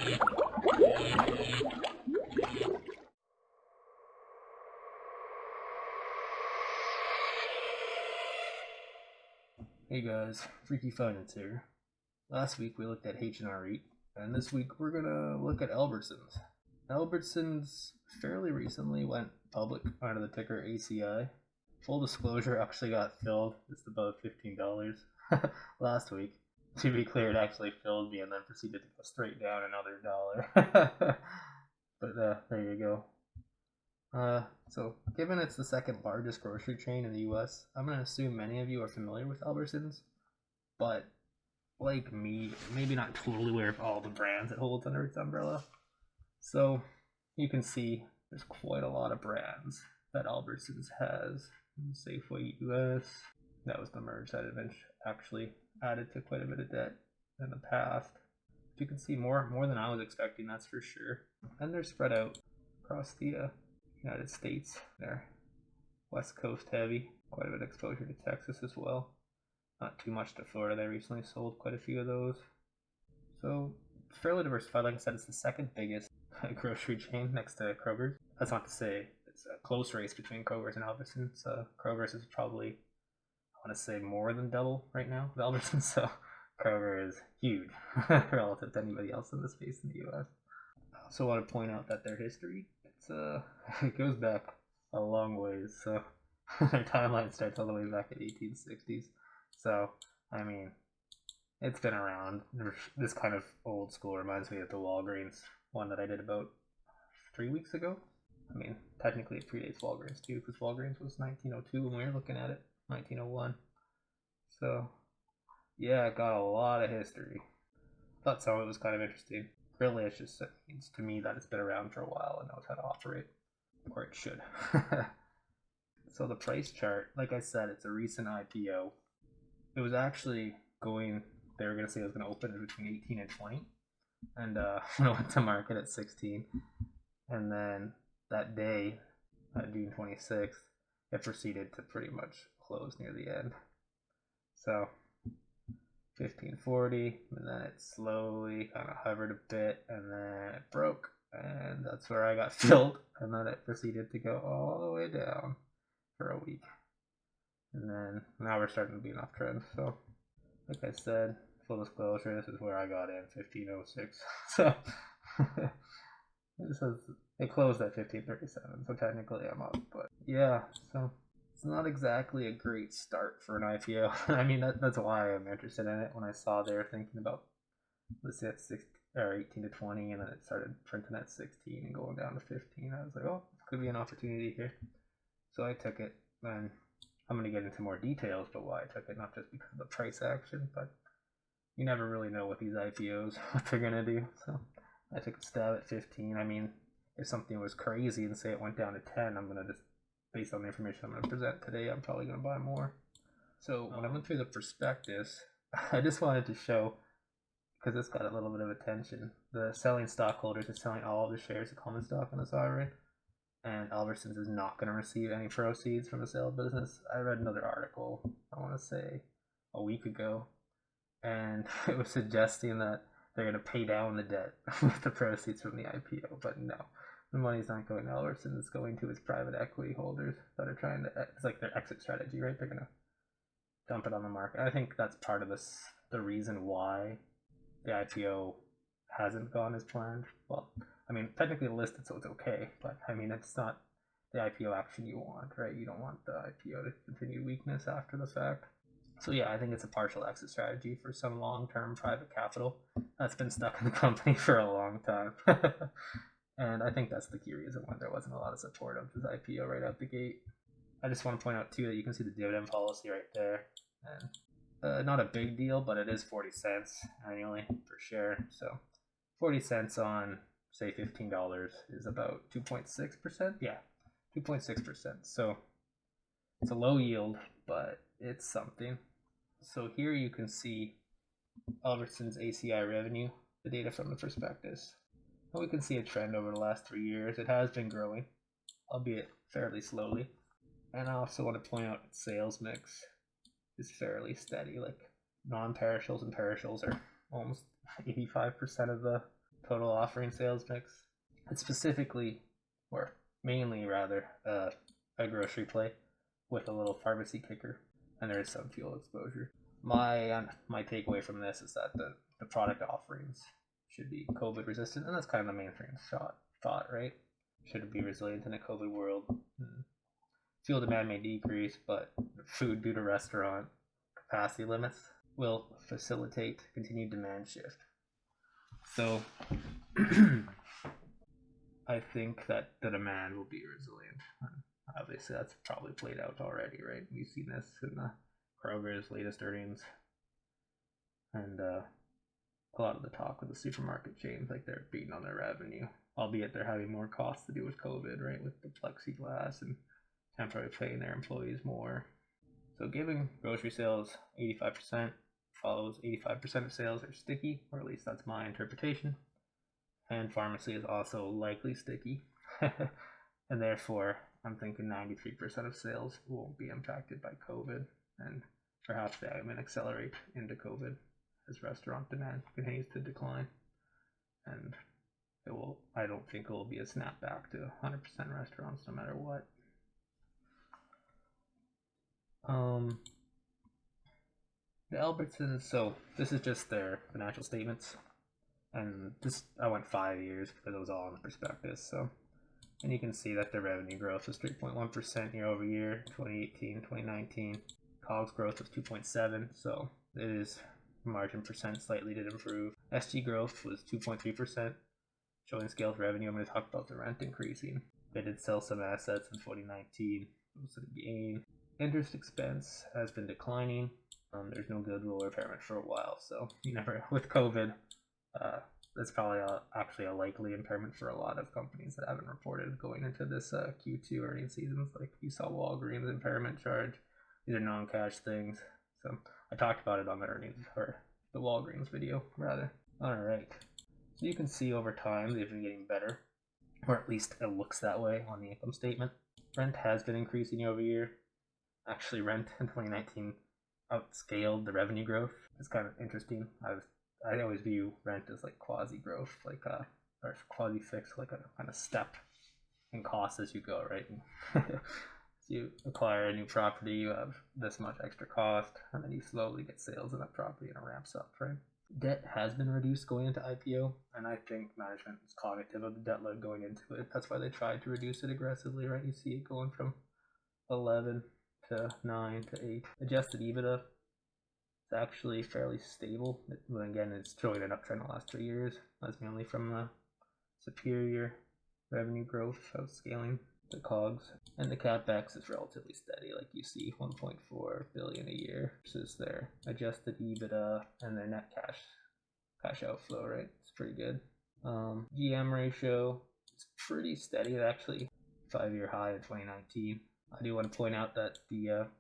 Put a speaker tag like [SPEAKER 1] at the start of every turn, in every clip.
[SPEAKER 1] Hey guys, Freaky Finance here. Last week we looked at H&R REIT, and this week we're gonna look at Albertsons. Albertsons fairly recently went public under the ticker ACI. Full disclosure, actually got filled just about $15 last week. To be clear, it actually filled me and then proceeded to go straight down another dollar. But there you go. So given it's the second largest grocery chain in the US, I'm going to assume many of you are familiar with Albertsons, but like me, maybe not totally aware of all the brands it holds under its umbrella. So you can see there's quite a lot of brands that Albertsons has. Safeway US, that was the merge that eventually actually added to quite a bit of debt in the past. You can see more than I was expecting, that's for sure. And they're spread out across the United States. They're West Coast heavy, quite a bit of exposure to Texas as well. Not too much to Florida. They recently sold quite a few of those. So fairly diversified. Like I said, it's the second biggest grocery chain next to Kroger's. That's not to say it's a close race between Kroger's and Albertsons. Kroger's is probably, I want to say, more than double right now with Albertsons. So Kroger is huge relative to anybody else in the space in the US. I also want to point out that their history, it goes back a long ways. So their timeline starts all the way back in 1860s. So I mean, it's been around. This kind of old school reminds me of the Walgreens one that I did about 3 weeks ago. I mean, technically it predates Walgreens too, because Walgreens was 1902 when we were looking at it, 1901. So yeah, it got a lot of history. Thought some of it was kind of interesting. Really, it just means to me that it's been around for a while and knows how to operate, or it should. So the price chart, like I said, it's a recent IPO. It was actually going, they were going to say it was going to open between 18 and 20. And when it went to market at 16. And then that day, June 26th, it proceeded to pretty much close near the end. So 1540, and then it slowly kind of hovered a bit, and then it broke, and that's where I got filled, and then it proceeded to go all the way down for a week, and then now we're starting to be an uptrend. So like I said, full disclosure, this is where I got in, 1506. So it closed at 1537, so technically I'm up, but yeah, so it's not exactly a great start for an IPO. I mean, that's why I'm interested in it. When I saw they were thinking about, let's say at 18 to 20, and then it started printing at 16 and going down to 15, I was like, oh, this could be an opportunity here. So I took it, and I'm going to get into more details about why I took it, not just because of the price action, but you never really know with these IPOs what they're going to do. So I took a stab at 15. I mean, if something was crazy and say it went down to 10, I'm going to just, based on the information I'm going to present today, I'm probably going to buy more. So when I went through the prospectus, I just wanted to show, because this got a little bit of attention, the selling stockholders are selling all of the shares of common stock in the sovereign, and Albertsons is not going to receive any proceeds from the sale of business. I read another article, I want to say a week ago, and it was suggesting that they're going to pay down the debt with the proceeds from the IPO, but no. The money's not going to Albertsons, it's going to its private equity holders that are trying to, it's like their exit strategy, right? They're going to dump it on the market. I think that's part of the reason why the IPO hasn't gone as planned. Well, I mean, technically listed, so it's okay, but I mean, it's not the IPO action you want, right? You don't want the IPO to continue weakness after the fact. So yeah, I think it's a partial exit strategy for some long-term private capital that's been stuck in the company for a long time. And I think that's the key reason why there wasn't a lot of support of this IPO right out the gate. I just want to point out too that you can see the dividend policy right there. And not a big deal, but it is 40 cents annually per share. So 40 cents on, say, $15 is about 2.6%. Yeah, 2.6%. So it's a low yield, but it's something. So here you can see Albertsons ACI revenue, the data from the prospectus. And we can see a trend over the last 3 years. It has been growing, albeit fairly slowly. And I also want to point out its sales mix is fairly steady. Like non-perishables and perishables are almost 85% of the total offering sales mix. It's specifically, or mainly rather, a grocery play with a little pharmacy kicker, and there is some fuel exposure. My takeaway from this is that the product offerings should be COVID resistant, and that's kind of the mainstream thought, right? Should it be resilient in a COVID world? Fuel demand may decrease, but food due to restaurant capacity limits will facilitate continued demand shift. So I think that the demand will be resilient. Obviously, that's probably played out already, right? We've seen this in the Kroger's latest earnings, and a lot of the talk with the supermarket chains, like they're beating on their revenue, albeit they're having more costs to do with COVID, right? With the plexiglass and temporarily paying their employees more. So giving grocery sales 85% follows 85% of sales are sticky, or at least that's my interpretation. And pharmacy is also likely sticky. And therefore, I'm thinking 93% of sales won't be impacted by COVID, and perhaps they even accelerate into COVID as restaurant demand continues to decline. And I don't think it will be a snapback to 100% restaurants no matter what. The Albertsons, so this is just their financial statements, and this, I went 5 years because it was all in the prospectus. So, and you can see that their revenue growth was 3.1% year over year, 2018, 2019. COGS growth was 2.7, so it is margin percent slightly did improve. SG growth was 2.3%, showing scaled revenue. I'm going to talk about the rent increasing. They did sell some assets in 2019. It was a gain. Interest expense has been declining. There's no goodwill impairment for a while, so you never, with COVID, that's probably actually a likely impairment for a lot of companies that haven't reported going into this Q2 earnings seasons. Like you saw Walgreens impairment charge. These are non-cash things. So I talked about it on the earnings, or the Walgreens video rather. Alright, so you can see over time they've been getting better, or at least it looks that way on the income statement. Rent has been increasing year over year. Actually, rent in 2019 outscaled the revenue growth. It's kind of interesting. I always view rent as like quasi growth, like or quasi fixed, like a kind of step in cost as you go, right? So you acquire a new property, you have this much extra cost, and then you slowly get sales in that property and it ramps up, right? Debt has been reduced going into IPO, and I think management is cognitive of the debt load going into it. That's why they tried to reduce it aggressively, right? You see it going from 11 to 9 to 8. Adjusted EBITDA is actually fairly stable. But again, it's showing an uptrend the last 3 years. That's mainly from the superior revenue growth of scaling the COGS. And the CapEx is relatively steady. Like you see 1.4 billion a year versus their adjusted EBITDA and their net cash outflow, right? It's pretty good. GM ratio is pretty steady. It actually 5-year high in 2019. I do want to point out that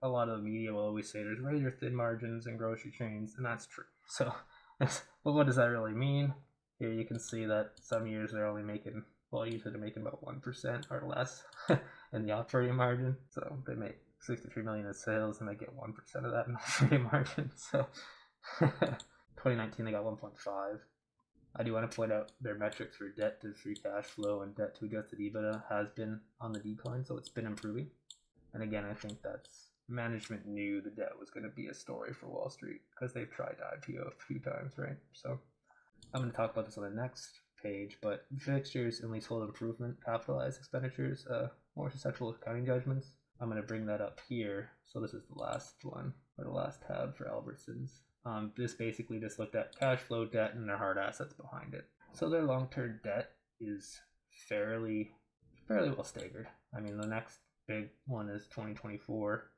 [SPEAKER 1] a lot of the media will always say there's razor thin margins in grocery chains, and that's true. So, but what does that really mean? Here you can see that some years they're only making, well, usually they're making about 1% or less in the operating margin. So they make 63 million in sales, and they get 1% of that in operating margin. So 2019 they got 1.5. I do want to point out their metrics for debt to free cash flow and debt to adjusted EBITDA has been on the decline, so it's been improving. And again, I think that's management knew the debt was going to be a story for Wall Street because they've tried to IPO a few times, right? So I'm going to talk about this on the next page, but fixtures and leasehold improvement, capitalized expenditures, more susceptible to accounting judgments. I'm going to bring that up here. So this is the last one, or the last tab for Albertsons. This basically just looked at cash flow, debt, and their hard assets behind it. So their long-term debt is fairly well staggered. I mean, the next big one is 2024,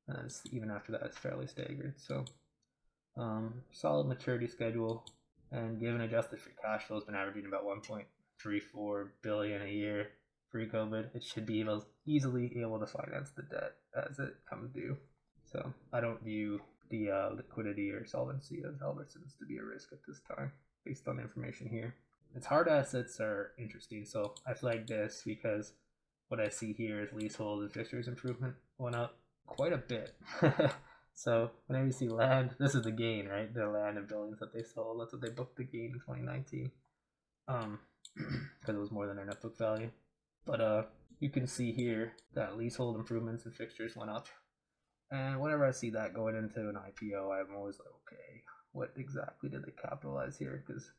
[SPEAKER 1] and even after that, it's fairly staggered. So solid maturity schedule, and given adjusted free cash flow has been averaging about 1.34 billion a year pre-COVID, it should be easily able to finance the debt as it comes due. So I don't view the liquidity or solvency of Albertsons to be a risk at this time, based on the information here. Its hard assets are interesting, so I flagged this because what I see here is leasehold and fixtures improvement went up quite a bit. So whenever you see land, this is the gain, right? The land and buildings that they sold, that's what they booked the gain in 2019. because it was more than their net book value. But you can see here that leasehold improvements and fixtures went up. And whenever I see that going into an IPO, I'm always like, okay, what exactly did they capitalize here? Because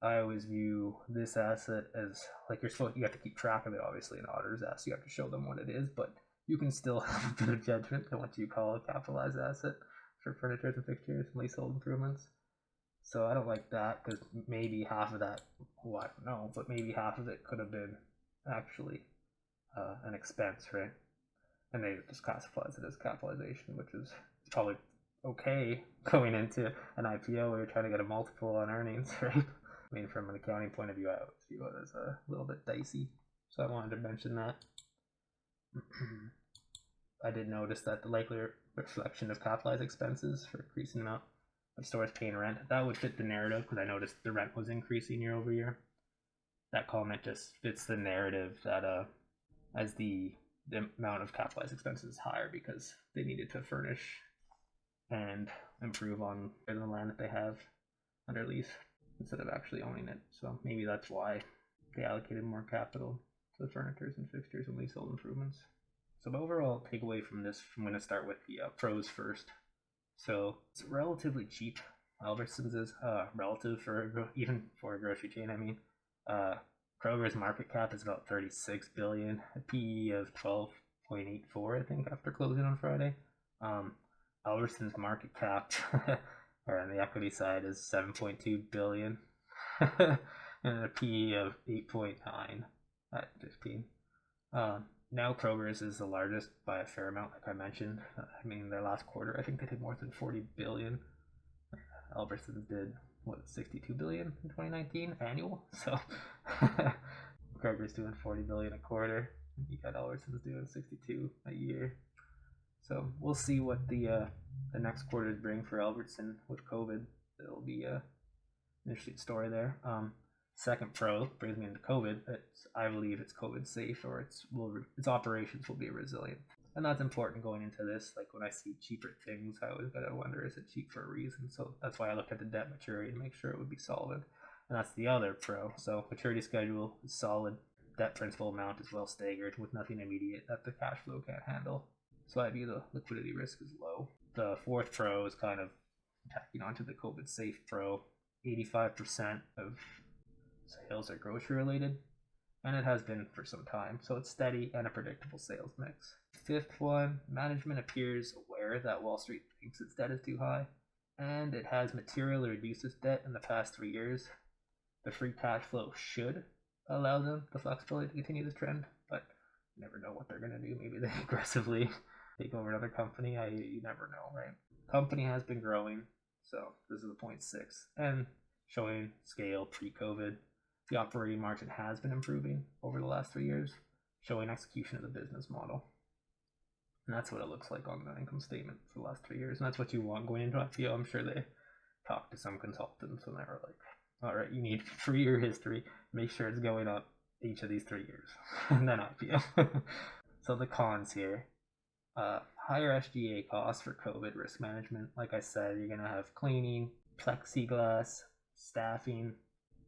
[SPEAKER 1] I always view this asset as like you have to keep track of it. Obviously, an auditor's ask you have to show them what it is, but you can still have a bit of judgment on what you call a capitalized asset for furniture and fixtures and leasehold improvements. So I don't like that because maybe half of that, well, I don't know, but maybe half of it could have been actually an expense, right? And they just classifies it as capitalization, which is probably okay going into an IPO where you're trying to get a multiple on earnings, right? I mean, from an accounting point of view, I always view it as a little bit dicey. So I wanted to mention that. I did notice that the likely reflection of capitalized expenses for increasing amount of stores paying rent, that would fit the narrative because I noticed the rent was increasing year over year. That comment just fits the narrative that as the amount of capitalized expenses is higher because they needed to furnish and improve on the land that they have under lease instead of actually owning it. So maybe that's why they allocated more capital to the furnitures and fixtures and leasehold improvements. So the overall takeaway from this, I'm going to start with the pros first. So it's relatively cheap. Albertsons is relative even for a grocery chain. I mean, Kroger's market cap is about 36 billion, a PE of 12.84, I think, after closing on Friday. Albertsons market cap, or on the equity side, is 7.2 billion, and a PE of 8.9 at 15. Now Kroger's is the largest by a fair amount, like I mentioned. I mean, their last quarter, I think they did more than 40 billion. Albertsons did, 62 billion in 2019 annual. So Kroger's doing 40 billion a quarter. You got Albertsons doing 62 a year. So we'll see what the next quarters bring for Albertson with COVID. It'll be an interesting story there. Second pro brings me into COVID. I believe it's COVID safe, or its operations will be resilient, and that's important going into this. Like when I see cheaper things, I always gotta wonder, is it cheap for a reason? So that's why I looked at the debt maturity to make sure it would be solid, and that's the other pro. So maturity schedule is solid. Debt principal amount is well staggered with nothing immediate that the cash flow can't handle. So I view the liquidity risk as low. The fourth pro is kind of tacking onto the COVID safe pro. 85% of sales are grocery related, and it has been for some time, so it's steady and a predictable sales mix. Fifth one, management appears aware that Wall Street thinks its debt is too high, and it has materially reduced its debt in the past 3 years. The free cash flow should allow them the flexibility to continue this trend, but you never know what they're going to do. Maybe they aggressively take over another company. You never know, right? Company has been growing, so this is a 0.6 and showing scale pre-COVID. The operating margin has been improving over the last 3 years, showing execution of the business model. And that's what it looks like on the income statement for the last 3 years. And that's what you want going into IPO. I'm sure they talked to some consultants and they were like, all right, you need 3 year history. Make sure it's going up each of these 3 years. And then IPO. So the cons here. Higher SGA costs for COVID risk management. Like I said, you're going to have cleaning, plexiglass, staffing,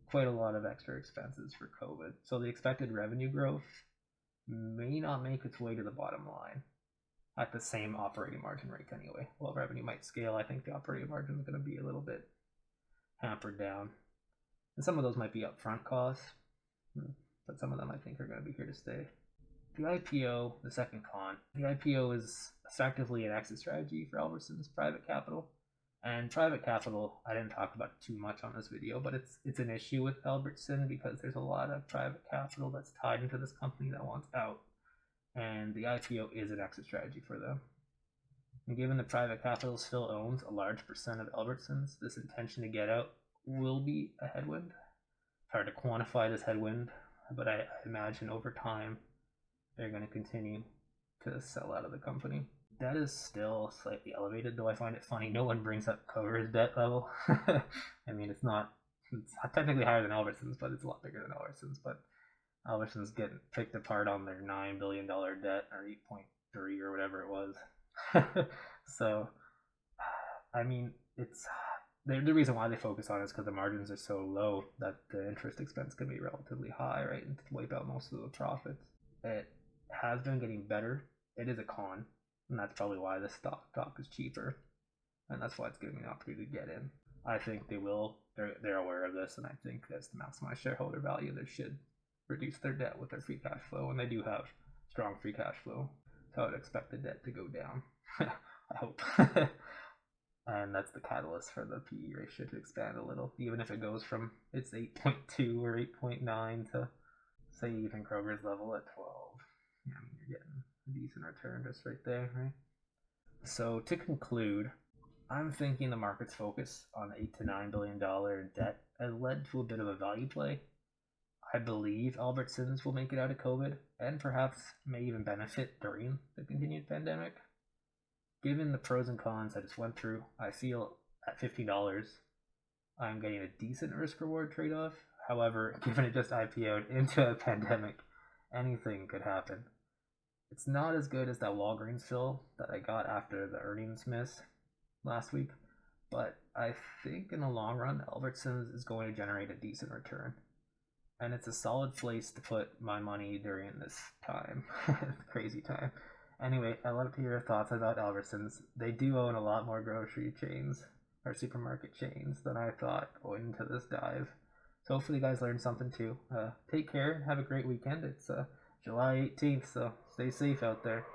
[SPEAKER 1] quite a lot of extra expenses for COVID. So the expected revenue growth may not make its way to the bottom line at the same operating margin rate anyway. While revenue might scale, I think the operating margin is going to be a little bit hampered down. And some of those might be upfront costs, but some of them I think are going to be here to stay. The IPO, the second con, the IPO is effectively an exit strategy for Albertsons private capital. And private capital, I didn't talk about too much on this video, but it's an issue with Albertson because there's a lot of private capital that's tied into this company that wants out. And the IPO is an exit strategy for them. And given the private capital still owns a large percent of Albertsons, this intention to get out will be a headwind. It's hard to quantify this headwind, but I imagine over time they're going to continue to sell out of the company. Debt is still slightly elevated, though I find it funny no one brings up Kroger's debt level. I mean, it's technically higher than Albertsons, but it's a lot bigger than Albertsons. But Albertsons getting picked apart on their $9 billion debt, or 8.3 or whatever it was. So, I mean, the reason why they focus on it is because the margins are so low that the interest expense can be relatively high, right, and to wipe out most of the profits. It has been getting better. It is a con, and that's probably why the stock is cheaper, and that's why it's giving me an opportunity to get in. I think they will. They're aware of this, and I think as to maximize shareholder value, they should reduce their debt with their free cash flow, and they do have strong free cash flow, so I would expect the debt to go down. I hope. And that's the catalyst for the PE ratio to expand a little, even if it goes from its 8.2 or 8.9 to, say, even Kroger's level at 12. Yeah, I mean, you're getting a decent return just right there, right? So to conclude, I'm thinking the market's focus on $8 to $9 billion in debt has led to a bit of a value play. I believe Albertsons will make it out of COVID and perhaps may even benefit during the continued pandemic. Given the pros and cons I just went through, I feel at $50 I'm getting a decent risk-reward trade-off. However, given it just IPO'd into a pandemic, anything could happen. It's not as good as that Walgreens fill that I got after the earnings miss last week, but I think in the long run, Albertsons is going to generate a decent return. And it's a solid place to put my money during this time. Crazy time. Anyway, I'd love to hear your thoughts about Albertsons. They do own a lot more grocery chains or supermarket chains than I thought going into this dive. So hopefully you guys learned something too. Take care. Have a great weekend. It's July 18th, so stay safe out there.